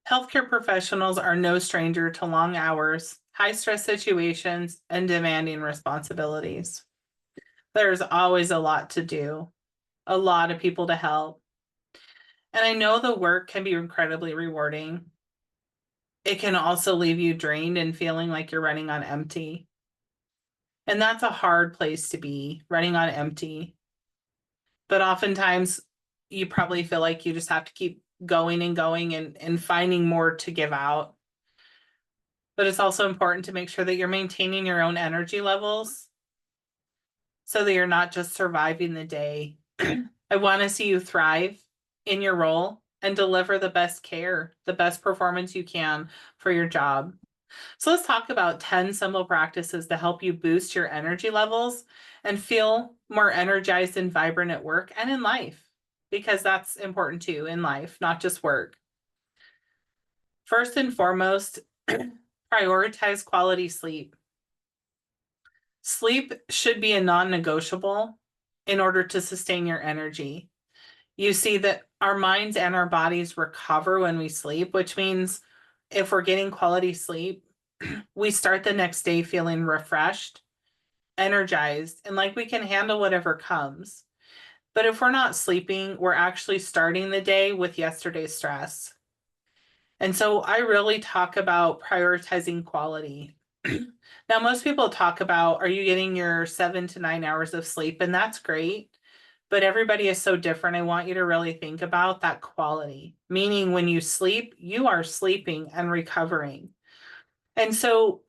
Healthcare professionals are no stranger to long hours, high stress situations, and demanding responsibilities. There's always a lot to do, a lot of people to help. And I know the work can be incredibly rewarding. It can also leave you drained and feeling like you're running on empty. And that's a hard place to be, running on empty. But oftentimes you probably feel like you just have to keep going and going and finding more to give out. But it's also important to make sure that you're maintaining your own energy levels so that you're not just surviving the day. I want to see you thrive in your role and deliver the best care, the best performance you can for your job. So let's talk about 10 simple practices to help you boost your energy levels and feel more energized and vibrant at work and in life, because that's important too in life, not just work. First and foremost, prioritize quality sleep. Sleep should be a non-negotiable in order to sustain your energy. You see that our minds and our bodies recover when we sleep, which means if we're getting quality sleep, we start the next day feeling refreshed, energized, and like we can handle whatever comes. But if we're not sleeping, we're actually starting the day with yesterday's stress. And so I really talk about prioritizing quality. Now, most people talk about, are you getting your 7 to 9 hours of sleep? And that's great. But everybody is so different. I want you to really think about that quality, meaning when you sleep, you are sleeping and recovering. And so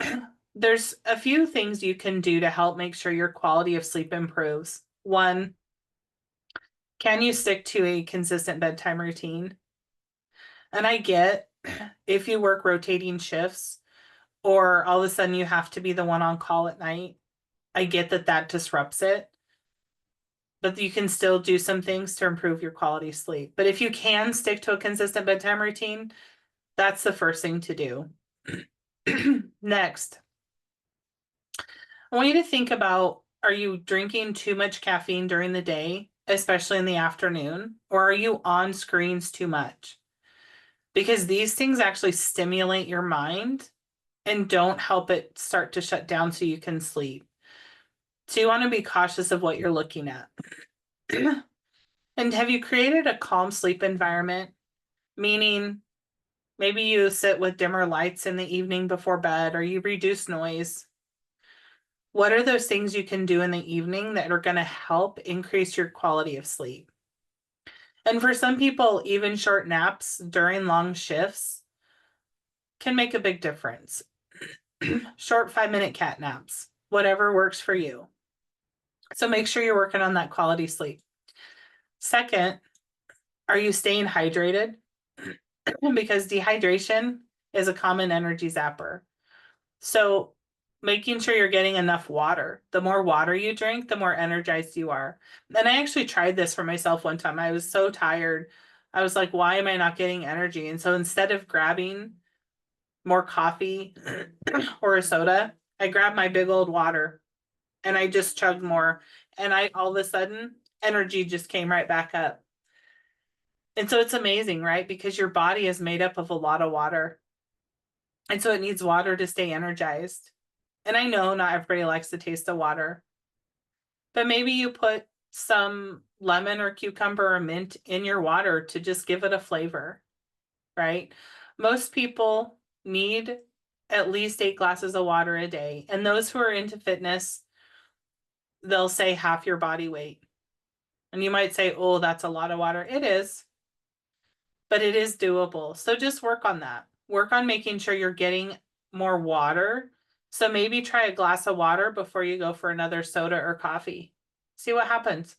there's a few things you can do to help make sure your quality of sleep improves. One, can you stick to a consistent bedtime routine? And I get if you work rotating shifts or all of a sudden you have to be the one on call at night, I get that that disrupts it. But you can still do some things to improve your quality of sleep. But if you can stick to a consistent bedtime routine, that's the first thing to do. Next, I want you to think about, are you drinking too much caffeine during the day, especially in the afternoon, or are you on screens too much? Because these things actually stimulate your mind and don't help it start to shut down so you can sleep. So you want to be cautious of what you're looking at. And have you created a calm sleep environment? Meaning maybe you sit with dimmer lights in the evening before bed, or you reduce noise. What are those things you can do in the evening that are going to help increase your quality of sleep? And for some people, even short naps during long shifts can make a big difference. Short 5-minute cat naps, whatever works for you. So make sure you're working on that quality sleep. Second, are you staying hydrated? Because dehydration is a common energy zapper. So making sure you're getting enough water. The more water you drink, the more energized you are. And I actually tried this for myself one time. I was so tired. I was like, why am I not getting energy? And so instead of grabbing more coffee or a soda, I grabbed my big old water and I just chugged more. And I all of a sudden, energy just came right back up. And so it's amazing, right? Because your body is made up of a lot of water. And so it needs water to stay energized. And I know not everybody likes the taste of water, but maybe you put some lemon or cucumber or mint in your water to just give it a flavor, right? Most people need at least 8 glasses of water a day. And those who are into fitness, they'll say half your body weight. And you might say, oh, that's a lot of water. It is, but it is doable. So just work on that. Work on making sure you're getting more water. So maybe try a glass of water before you go for another soda or coffee. See what happens.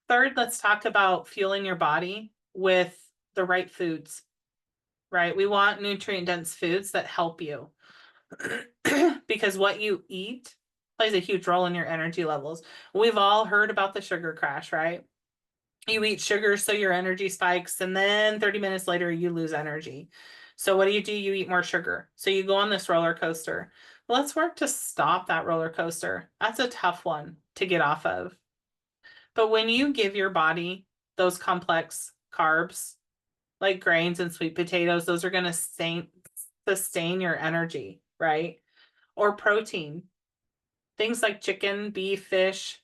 Third, let's talk about fueling your body with the right foods, right? We want nutrient dense foods that help you because what you eat plays a huge role in your energy levels. We've all heard about the sugar crash, right? You eat sugar so your energy spikes, and then 30 minutes later you lose energy. So what do? You eat more sugar. So you go on this roller coaster. Well, let's work to stop that roller coaster. That's a tough one to get off of. But when you give your body those complex carbs, like grains and sweet potatoes. Those are going to sustain your energy, right? Or protein, things like chicken, beef, fish.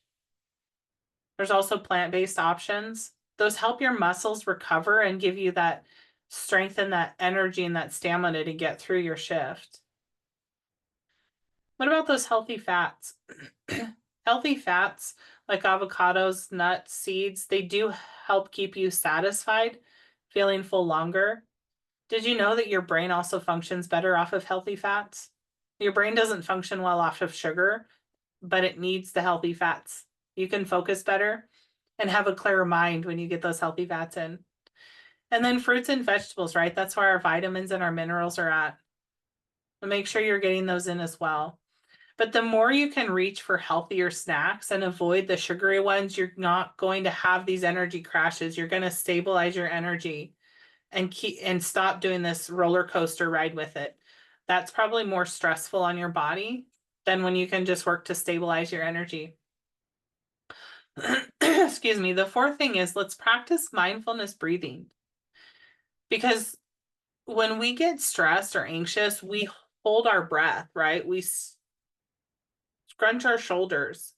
There's also plant-based options. Those help your muscles recover and give you that strength and that energy and that stamina to get through your shift. What about those healthy fats? Healthy fats like avocados, nuts, seeds, they do help keep you satisfied, feeling full longer. Did you know that your brain also functions better off of healthy fats? Your brain doesn't function well off of sugar, but it needs the healthy fats. You can focus better and have a clearer mind when you get those healthy fats in. And then fruits and vegetables, right? That's where our vitamins and our minerals are at. Make sure you're getting those in as well. But the more you can reach for healthier snacks and avoid the sugary ones, you're not going to have these energy crashes. You're going to stabilize your energy and stop doing this roller coaster ride with it. That's probably more stressful on your body than when you can just work to stabilize your energy. Excuse me. The fourth thing is, let's practice mindfulness breathing. Because when we get stressed or anxious, we hold our breath, right? We scrunch our shoulders,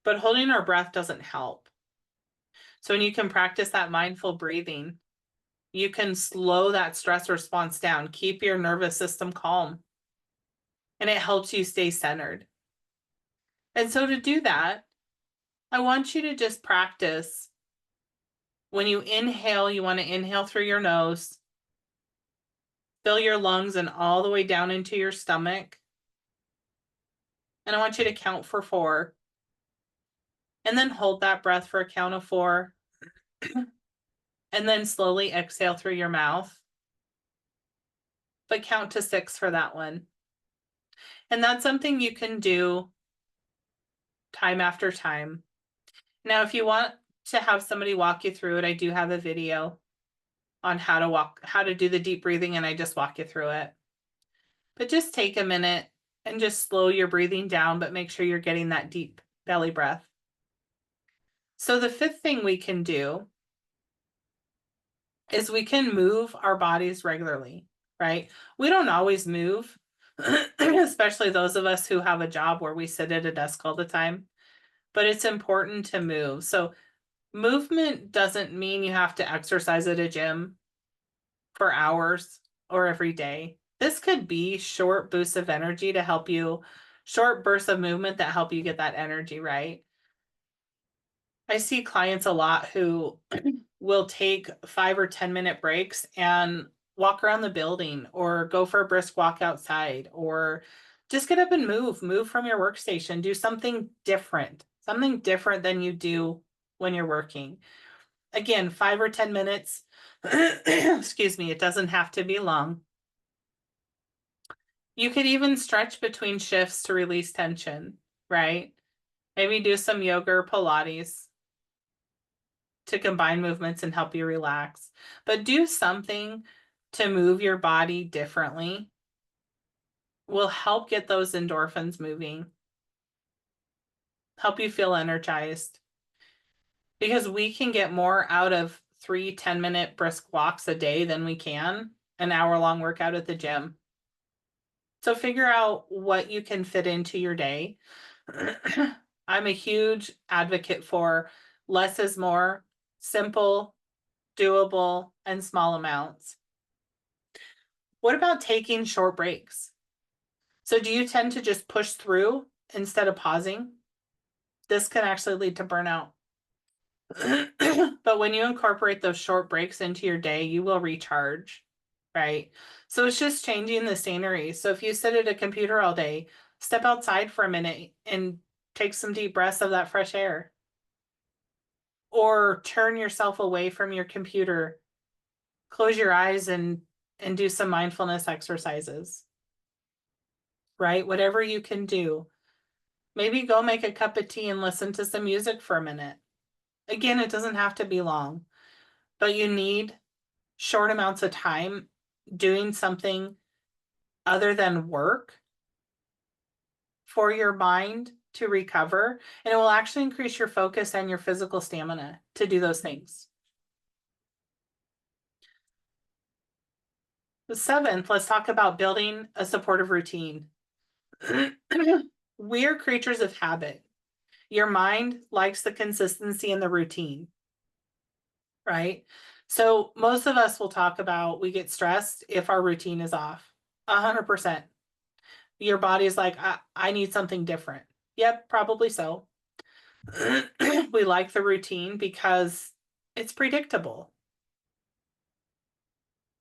but holding our breath doesn't help. So when you can practice that mindful breathing, you can slow that stress response down, keep your nervous system calm, and it helps you stay centered. And so to do that, I want you to just practice. When you inhale, you want to inhale through your nose, fill your lungs and all the way down into your stomach. And I want you to count for 4. And then hold that breath for a count of 4. And then slowly exhale through your mouth. But count to 6 for that one. And that's something you can do time after time. Now, if you want to have somebody walk you through it, I do have a video on how to do the deep breathing, and I just walk you through it. But just take a minute and just slow your breathing down, but make sure you're getting that deep belly breath. So the 5th thing we can do is we can move our bodies regularly, right? We don't always move, especially those of us who have a job where we sit at a desk all the time, but it's important to move. So movement doesn't mean you have to exercise at a gym for hours or every day. This could be short bursts of energy to help you, short bursts of movement that help you get that energy, right? I see clients a lot who will take 5 or 10-minute breaks and walk around the building or go for a brisk walk outside, or just get up and move from your workstation, do something different than you do when you're working. Again, 5 or 10 minutes. Excuse me, it doesn't have to be long. You could even stretch between shifts to release tension, right? Maybe do some yoga or Pilates to combine movements and help you relax. But do something to move your body differently will help get those endorphins moving, help you feel energized. Because we can get more out of 3 10-minute brisk walks a day than we can an hour-long workout at the gym. So figure out what you can fit into your day. I'm a huge advocate for less is more, simple, doable, and small amounts. What about taking short breaks? So do you tend to just push through instead of pausing? This can actually lead to burnout. But when you incorporate those short breaks into your day, you will recharge, right? So it's just changing the scenery. So if you sit at a computer all day, step outside for a minute and take some deep breaths of that fresh air. Or turn yourself away from your computer, close your eyes and do some mindfulness exercises, right? Whatever you can do. Maybe go make a cup of tea and listen to some music for a minute. Again, it doesn't have to be long, but you need short amounts of time doing something other than work for your mind to recover, and it will actually increase your focus and your physical stamina to do those things. Seventh, let's talk about building a supportive routine. We're creatures of habit. Your mind likes the consistency and the routine, right? So most of us will talk about we get stressed if our routine is off. 100%. Your body's like, I need something different. Yep, probably so. We like the routine because it's predictable.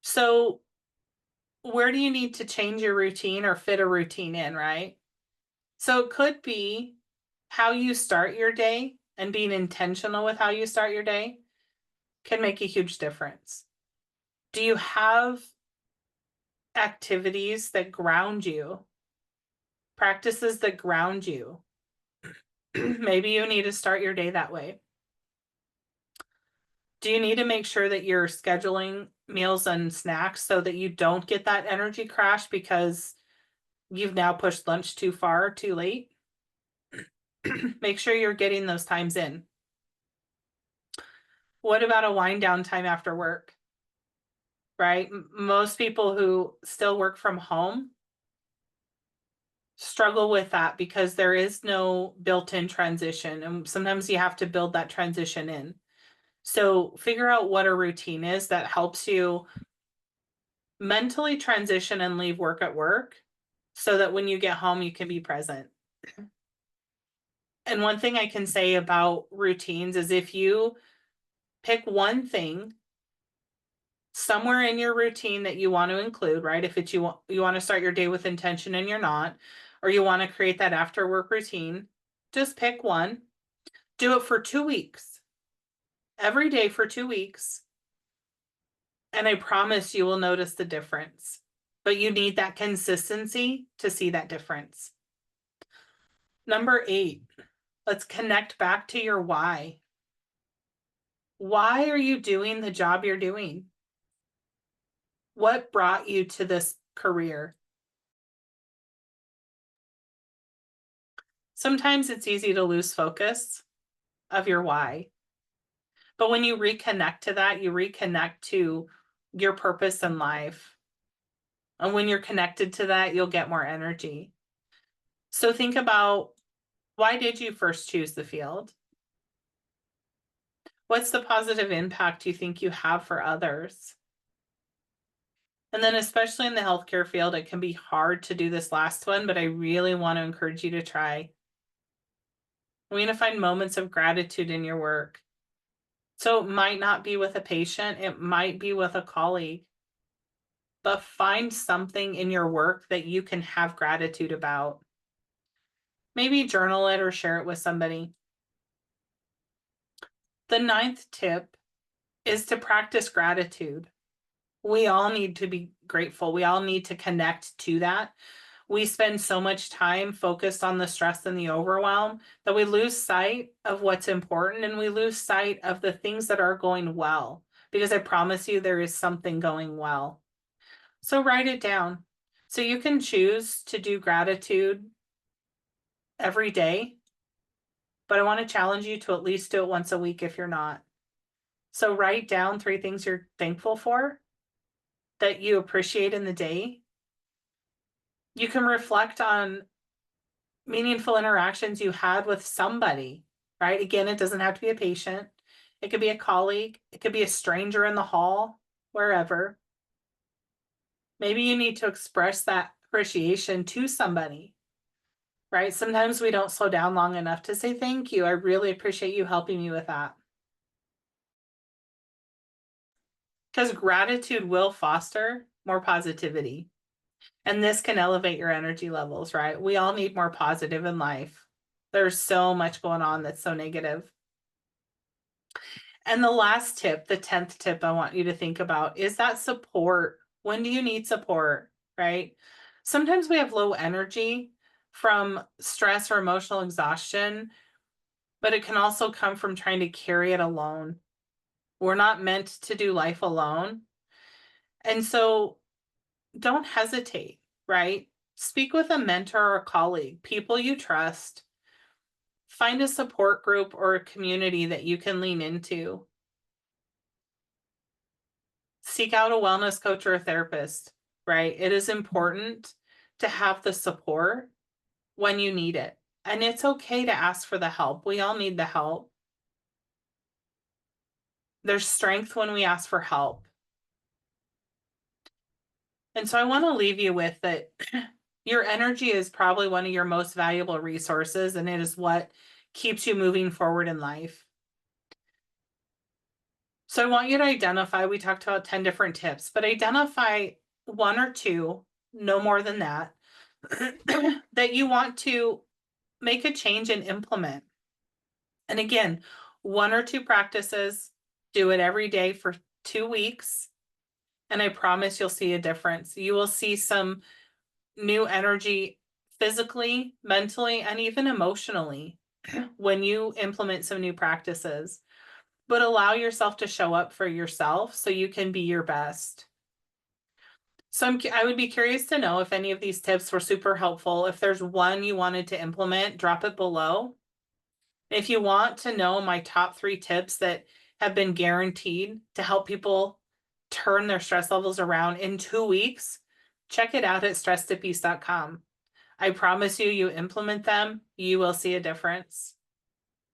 So where do you need to change your routine or fit a routine in, right? So it could be how you start your day, and being intentional with how you start your day can make a huge difference. Do you have activities that ground you, practices that ground you? Maybe you need to start your day that way. Do you need to make sure that you're scheduling meals and snacks so that you don't get that energy crash because you've now pushed lunch too far, too late? Make sure you're getting those times in. What about a wind down time after work? Right? Most people who still work from home struggle with that because there is no built-in transition, and sometimes you have to build that transition in. So figure out what a routine is that helps you mentally transition and leave work at work so that when you get home you can be present. And one thing I can say about routines is if you pick one thing somewhere in your routine that you want to include, right? If it's you want to start your day with intention and you're not, or you want to create that after work routine, just pick one. Do it for 2 weeks. Every day for 2 weeks. And I promise you will notice the difference. But you need that consistency to see that difference. Number 8, let's connect back to your why. Why are you doing the job you're doing? What brought you to this career? Sometimes it's easy to lose focus of your why. But when you reconnect to that, you reconnect to your purpose in life. And when you're connected to that, you'll get more energy. So think about, why did you first choose the field? What's the positive impact you think you have for others? And then especially in the healthcare field, it can be hard to do this last one, but I really want to encourage you to try. We're going to find moments of gratitude in your work. So it might not be with a patient, it might be with a colleague, but find something in your work that you can have gratitude about. Maybe journal it or share it with somebody. The 9th tip is to practice gratitude. We all need to be grateful. We all need to connect to that. We spend so much time focused on the stress and the overwhelm that we lose sight of what's important, and we lose sight of the things that are going well, because I promise you there is something going well. So write it down. So you can choose to do gratitude every day, but I want to challenge you to at least do it once a week if you're not. So write down 3 things you're thankful for, that you appreciate in the day. You can reflect on meaningful interactions you had with somebody, right? Again, it doesn't have to be a patient. It could be a colleague. It could be a stranger in the hall, wherever. Maybe you need to express that appreciation to somebody, right? Sometimes we don't slow down long enough to say, thank you. I really appreciate you helping me with that. Because gratitude will foster more positivity. And this can elevate your energy levels, right? We all need more positive in life. There's so much going on that's so negative. And the last tip, the 10th tip I want you to think about is that support. When do you need support, right? Sometimes we have low energy from stress or emotional exhaustion, but it can also come from trying to carry it alone. We're not meant to do life alone. And so don't hesitate, right? Speak with a mentor or a colleague, people you trust. Find a support group or a community that you can lean into. Seek out a wellness coach or a therapist. right? It is important to have the support when you need it. And it's okay to ask for the help. We all need the help. There's strength when we ask for help. And so I want to leave you with that your energy is probably one of your most valuable resources, and it is what keeps you moving forward in life. So I want you to identify, we talked about 10 different tips, but identify one or two, no more than that, that you want to make a change and implement. And again, one or two practices, do it every day for 2 weeks. And I promise you'll see a difference. You will see some new energy physically, mentally, and even emotionally when you implement some new practices. But allow yourself to show up for yourself so you can be your best. So I would be curious to know if any of these tips were super helpful. If there's one you wanted to implement, drop it below. If you want to know my top 3 tips that have been guaranteed to help people turn their stress levels around in 2 weeks, check it out at stresstopeace.com. I promise you, you implement them, you will see a difference.